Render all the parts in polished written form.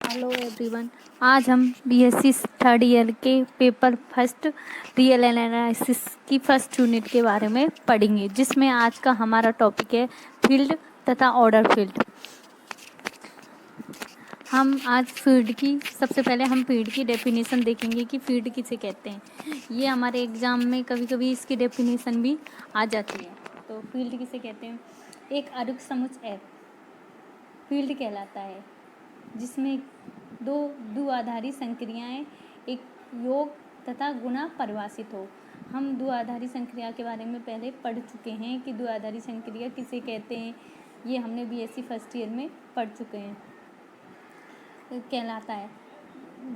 Hello everyone. आज हम BSc third year के पेपर फर्स्ट रियल एनालिसिस की फर्स्ट यूनिट के बारे में पढ़ेंगे, जिसमें आज का हमारा टॉपिक है फील्ड तथा ऑर्डर फील्ड। हम आज सबसे पहले हम फील्ड की डेफिनेशन देखेंगे कि फील्ड किसे कहते हैं। ये हमारे एग्जाम में कभी कभी इसकी डेफिनेशन भी आ जाती है। तो फील्ड किसे कहते हैं? एक आरुक समुच्चय ऐप फील्ड कहलाता है, जिसमें दो द्विआधारी संक्रियाएं एक योग तथा गुणा परिभाषित हो। हम द्विआधारी संक्रिया के बारे में पहले पढ़ चुके हैं कि द्विआधारी संक्रिया किसे कहते हैं। ये हमने बीएससी फर्स्ट ईयर में पढ़ चुके हैं। कहलाता है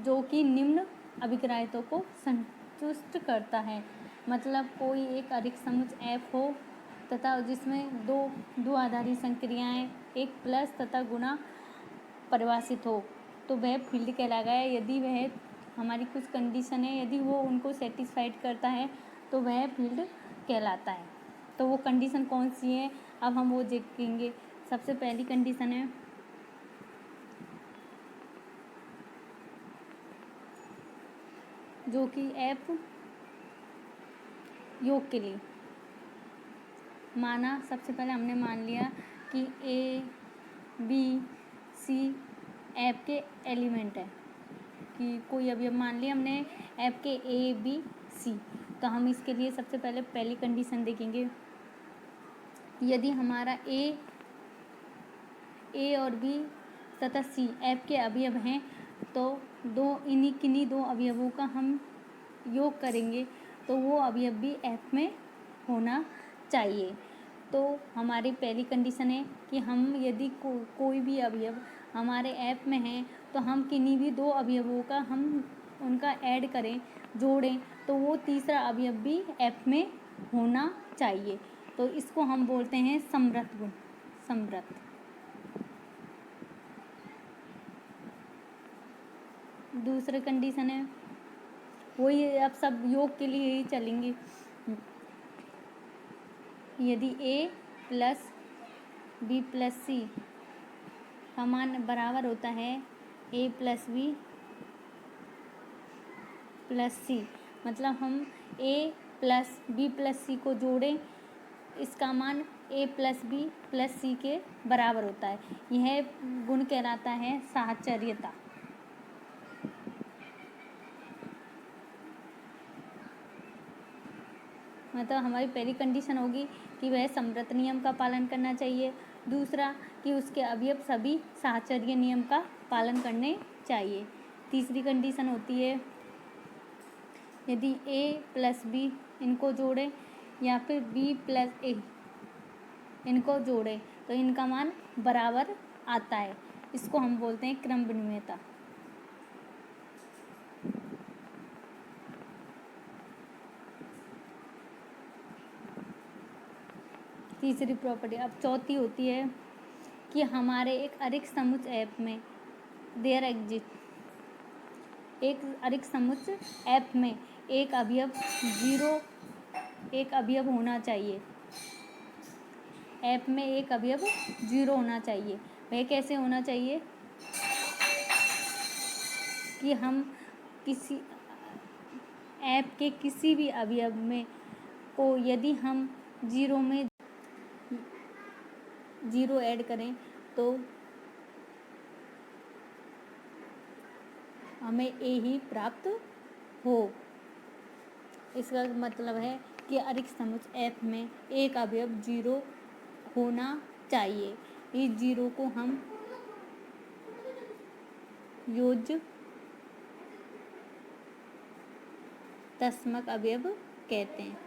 जो कि निम्न अभिक्रियाओं को संतुष्ट करता है। मतलब कोई एक आरेख समुच्चय एफ हो तथा जिसमें दो द्विआधारी संक्रियाएं एक प्लस तथा गुणा परिभाषित हो, तो वह फील्ड कहलाएगा। यदि वह हमारी कुछ कंडीशन है, यदि वो उनको सेटिस्फाइड करता है तो वह फील्ड कहलाता है। तो वो कंडीशन कौन सी है, अब हम वो देखेंगे। सबसे पहली कंडीशन है जो कि एफ योग के लिए माना। सबसे पहले हमने मान लिया कि ए बी सी एफ के एलिमेंट है, कि कोई अवयव मान लिया हमने एफ के ए बी सी। तो हम इसके लिए सबसे पहले पहली कंडीशन देखेंगे। यदि हमारा ए और बी तथा सी एफ के अवयव हैं, तो किन्हीं दो अवयवों का हम योग करेंगे तो वो अवयव भी एफ में होना चाहिए। तो हमारी पहली कंडीशन है कि हम यदि कोई भी अवयव हमारे एफ में है तो हम किन्हीं भी दो अवयवों का हम उनका ऐड करें, जोड़ें, तो वो तीसरा अवयव भी एफ में होना चाहिए। तो इसको हम बोलते हैं समृत गुण। समृत। दूसरी कंडीशन है वही, अब सब योग के लिए ही चलेंगे। यदि ए प्लस बी प्लस सी का मान बराबर होता है ए प्लस बी प्लस सी, मतलब हम ए प्लस बी प्लस सी को जोड़ें, इसका मान ए प्लस बी प्लस सी के बराबर होता है। यह गुण कहलाता है साहचर्यता। मतलब हमारी पहली कंडीशन होगी कि वह समृत नियम का पालन करना चाहिए। दूसरा कि उसके अवयव सभी साहचर्य नियम का पालन करने चाहिए। तीसरी कंडीशन होती है यदि ए प्लस बी इनको जोड़ें या फिर बी प्लस ए इनको जोड़ें तो इनका मान बराबर आता है। इसको हम बोलते हैं क्रम विनिमयता। तीसरी प्रॉपर्टी। अब चौथी होती है कि हमारे एक आरेख समुच्चय एफ में देयर एग्जिस्ट एक आरेख समुच्चय एफ में एक अवयव होना चाहिए। एफ में एक अवयव 0 होना चाहिए। वह कैसे होना चाहिए कि हम किसी एफ के किसी भी अवयव में को यदि हम 0 में 0 ऐड करें तो हमें ए ही प्राप्त हो। इसका मतलब है कि आरेख समुच्चय एफ में एक अवयव 0 होना चाहिए। इस 0 को हम योज्य तस्मक अवयव कहते हैं।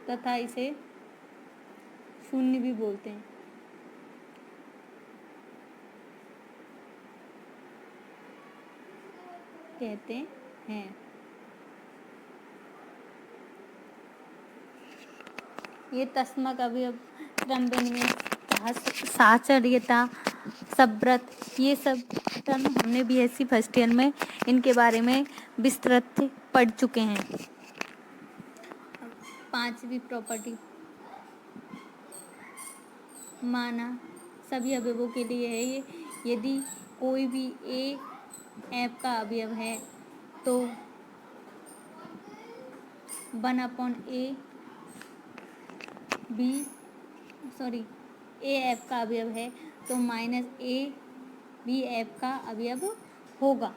तथा इसे शून्य भी बोलते हैं। कहते हैं ये तस्मक अवयव, क्रम विनिमय, साहचर्यता, समृत, ये सब टर्म हमने बीएससी फर्स्ट ईयर में इनके बारे में विस्तृत पढ़ चुके हैं। 5वीं प्रॉपर्टी, माना सभी अवयवों के लिए है ये, यदि कोई भी ए एफ का अवयव है तो 1/a B sorry A F का अवयव है तो -a बी एफ का अवयव होगा।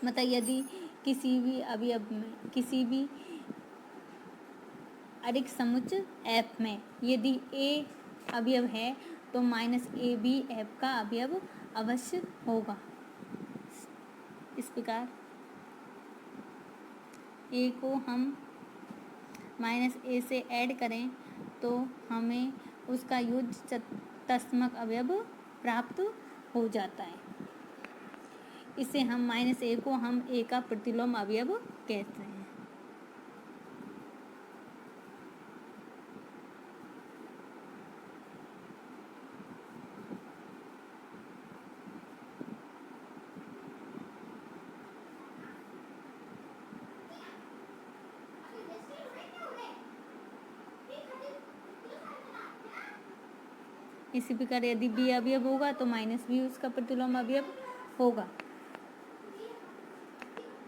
मतलब यदि किसी भी अवयव में, किसी भी अधिक समुच्चय एफ में यदि ए अवयव है तो -a बी एफ का अवयव अवश्य होगा। इस प्रकार ए को हम -a से ऐड करें तो हमें उसका युज्य तस्मक अवयव प्राप्त हो जाता है। इसे हम -a को हम a का प्रतिलोम अवयव कहते हैं। इसी प्रकार यदि b अवयव होगा तो -b उसका प्रतिलोम अवयव होगा।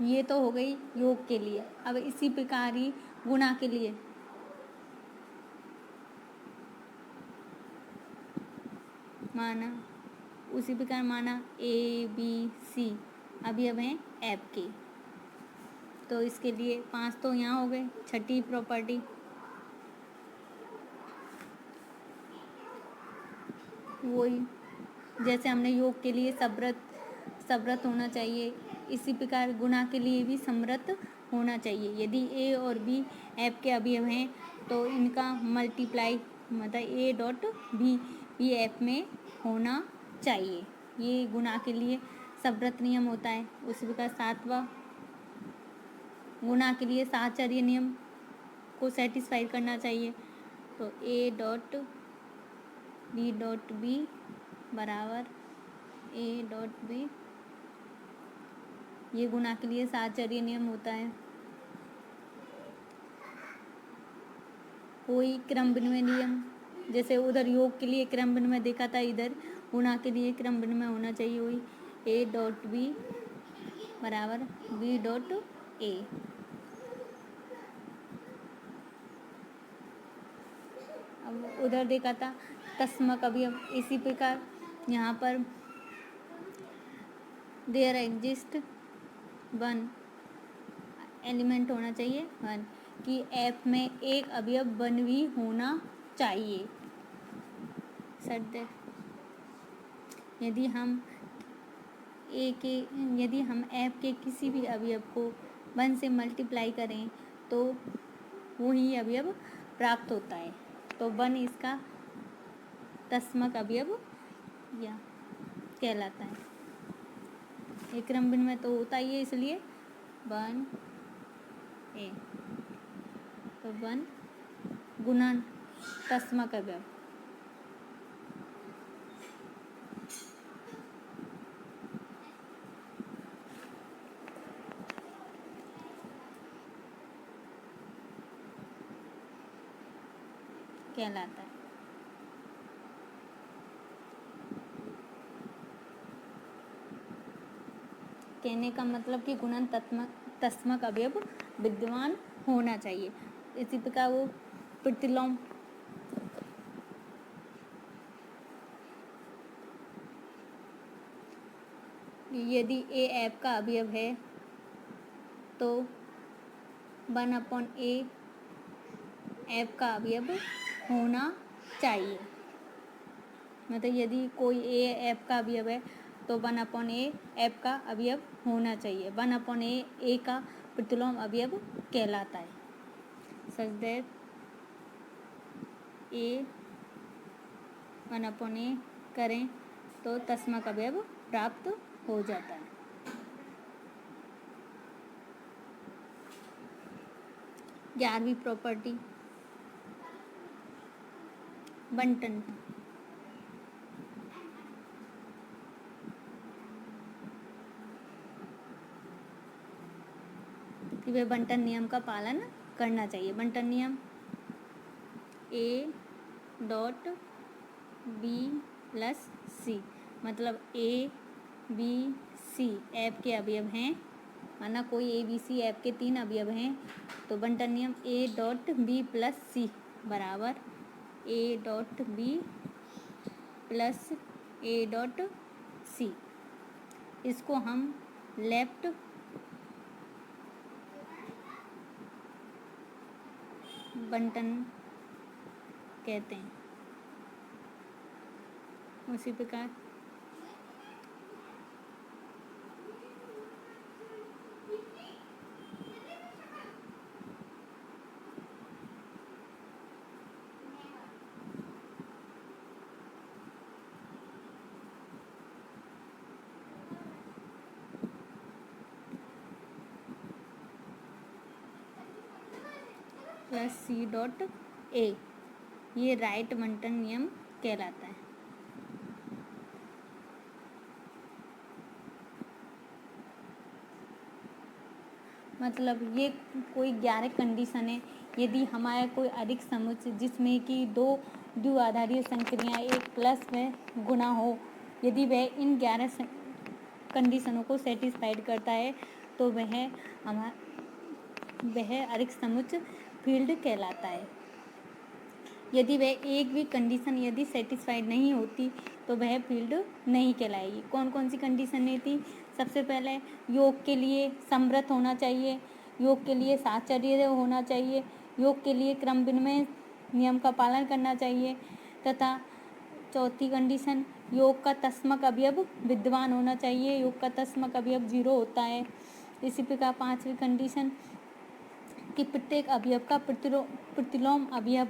ये तो हो गई योग के लिए। अब इसी प्रकार ही गुणा के लिए, माना उसी प्रकार माना a b c अवयव हैं एफ के, तो इसके लिए 5 तो यहाँ हो गए। छठी प्रॉपर्टी, वही जैसे हमने योग के लिए सब्रत होना चाहिए, इसी प्रकार गुणा के लिए भी समृत होना चाहिए। यदि ए और बी एफ के अवयव हैं तो इनका मल्टीप्लाई मतलब ए डॉट बी एफ में होना चाहिए। ये गुणा के लिए सब्रत नियम होता है। उसी प्रकार 7वां, गुणा के लिए साहचर्य नियम को सेटिस्फाई करना चाहिए। तो ए डॉट बी बराबर ए डॉट बी, ये गुणा के लिए साहचर्य नियम होता है। कोई क्रम विनिमय नियम, जैसे उधर योग के लिए क्रम विनिमय देखा था, इधर गुणा के लिए क्रम विनिमय होना चाहिए। वही ए डॉट बी बराबर बी डॉट ए। अब उधर देखा था तस्मक अवयव, इसी प्रकार यहाँ पर देयर एग्जिस्ट 1 एलिमेंट होना चाहिए 1, कि एफ में एक अवयव 1 भी होना चाहिए। यदि हम एफ के किसी भी अवयव को 1 से मल्टीप्लाई करें तो वही अवयव प्राप्त होता है। तो 1 इसका तस्मक अवयव या कहलाता है। एक क्रम विनिमय तो होता ही है, इसलिए 1 ए, तो 1 गुणा तस्मक अवयव कहलाता है। कहने का मतलब कि गुणन तस्मक अवयव विद्यमान होना चाहिए। इसी प्रकार वो प्रतिलोम, यदि ए एफ का अवयव है तो 1/a एफ का अवयव होना चाहिए। मतलब यदि कोई ए एफ का अवयव है तो 1/a एफ का अवयव होना चाहिए। 1/a ए का प्रतिलोम अवयव कहलाता है। सच दैट ए 1/a करें तो तस्मक अवयव प्राप्त हो जाता है। ग्यारहवीं प्रॉपर्टी, बंटन। कि वे बंटन नियम का पालन करना चाहिए। बंटन नियम A dot B plus C, मतलब A B C ऐप के अवयव हैं, माना कोई ABC ऐप के 3 अवयव हैं, तो बंटन नियम A dot B plus C बराबर A dot B plus A dot C। इसको हम लेफ्ट बंटन कहते हैं। उसी प्रकार प्लस C डॉट A, ये राइट बंटन नियम कहलाता है। मतलब ये कोई 11 कंडीशन है। यदि हमारा कोई अधिक समुच्चय जिसमें कि 2 द्विआधारीय संक्रियाएं एक प्लस में गुना हो, यदि वह इन 11 कंडीशनों को सेटिस्फाइड करता है तो वह अधिक समुच्चय फील्ड कहलाता है। यदि वह एक भी कंडीशन यदि सेटिस्फाइड नहीं होती तो वह फील्ड नहीं कहलाएगी। कौन कौन सी कंडीशन नहीं थी? सबसे पहले योग के लिए समृत होना चाहिए, योग के लिए साहचर्य होना चाहिए, योग के लिए क्रम विनिमय नियम का पालन करना चाहिए, तथा चौथी कंडीशन योग का तस्मक अवयव विद्यमान होना चाहिए, योग का तस्मक अवयव 0 होता है। इसी प्रकार पांचवी कंडीशन कि प्रत्येक अवयव का प्रतिलोम अवयव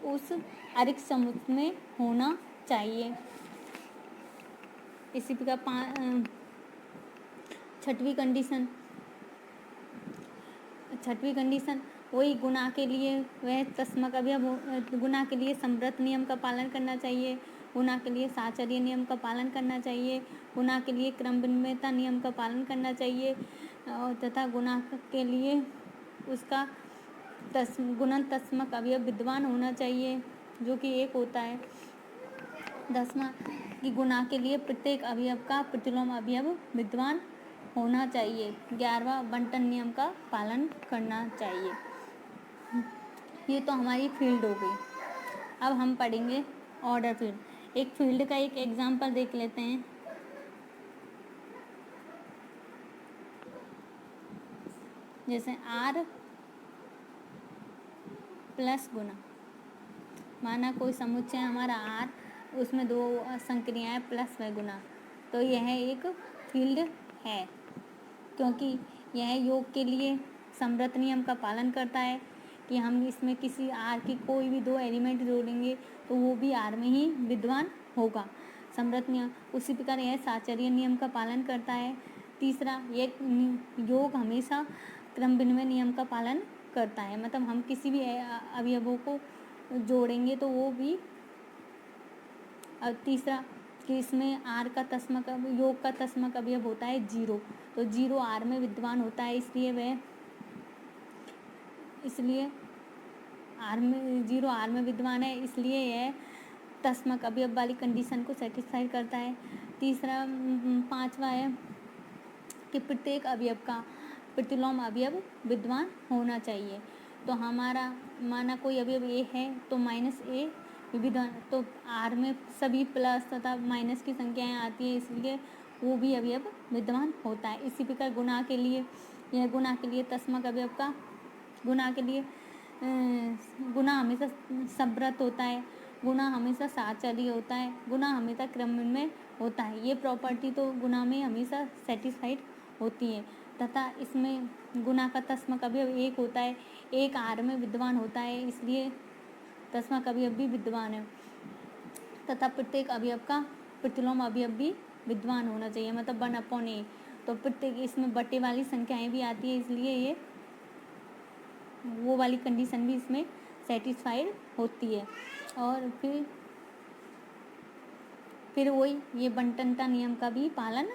उस अधिक समुच्चय में होना चाहिए। इसी प्रकार छठवीं कंडीशन वही गुणा के लिए वह तस्मक अवयव गुणा के लिए समृत नियम का पालन करना चाहिए, गुणा के लिए साहचर्य नियम का पालन करना चाहिए, गुणा के लिए क्रम विनिमयता नियम का पालन करना चाहिए, और तथा गुणा के लिए उसका गुणन तस्मक अवयव विद्यमान होना चाहिए जो कि 1 होता है। 10वां कि गुणा के लिए प्रत्येक अवयव का प्रतिलोम अवयव विद्यमान होना चाहिए। 11वां बंटन नियम का पालन करना चाहिए। ये तो हमारी फील्ड हो गई। अब हम पढ़ेंगे ऑर्डर फील्ड। एक फील्ड का एक एग्जाम्पल देख लेते हैं। जैसे R प्लस गुना, माना कोई समुच्चय हमारा R, उसमें 2 संक्रियाएं प्लस व गुना, तो यह एक फील्ड है क्योंकि यह योग के लिए समृत नियम का पालन करता है कि हम इसमें किसी R की कोई भी 2 एलिमेंट जोड़ेंगे तो वो भी R में ही विद्यमान होगा, समृत नियम। उसी प्रकार यह साहचर्य नियम का पालन करता है। तीसरा, यह योग हमेशा क्रम विनिमय नियम का पालन करता है, मतलब हम किसी भी अवयवों को जोड़ेंगे तो वो भी। तीसरा कि इसमें R का तस्मक योग का तस्मक अवयव होता है 0, तो 0 R में विद्यमान होता है, इसलिए R में विद्यमान है, इसलिए यह तस्मक अवयव वाली कंडीशन को सेटिस्फाई करता है। तीसरा 5वां है कि प्रत्येक अवयव का प्रतिलोम अवयव विद्यमान होना चाहिए। तो हमारा माना कोई अवयव A है तो -A विद्यमान, तो R में सभी प्लस तथा माइनस की संख्याएं आती हैं, इसलिए वो भी अवयव विद्यमान होता है। इसी प्रकार गुणा के लिए तस्मक अवयव का गुणा हमेशा समृत होता है, गुणा हमेशा साहचर्य होता है, गुणा हमेशा क्रम में होता है। ये प्रॉपर्टी तो गुणा में हमेशा सेटिस्फाइड होती है, तथा इसमें गुणा का तस्मक अवयव 1 होता है, 1 R में विद्यमान होता है, इसलिए तस्मक अवयव भी विद्यमान है, तथा प्रत्येक अवयव का प्रतिलोम अवयव भी विद्यमान होना चाहिए, मतलब 1/A। तो प्रत्येक इसमें बटे वाली संख्याएं भी आती है, इसलिए ये वो वाली कंडीशन भी इसमें सेटिस्फाइड होती है। और फिर वही ये बंटनता नियम का भी पालन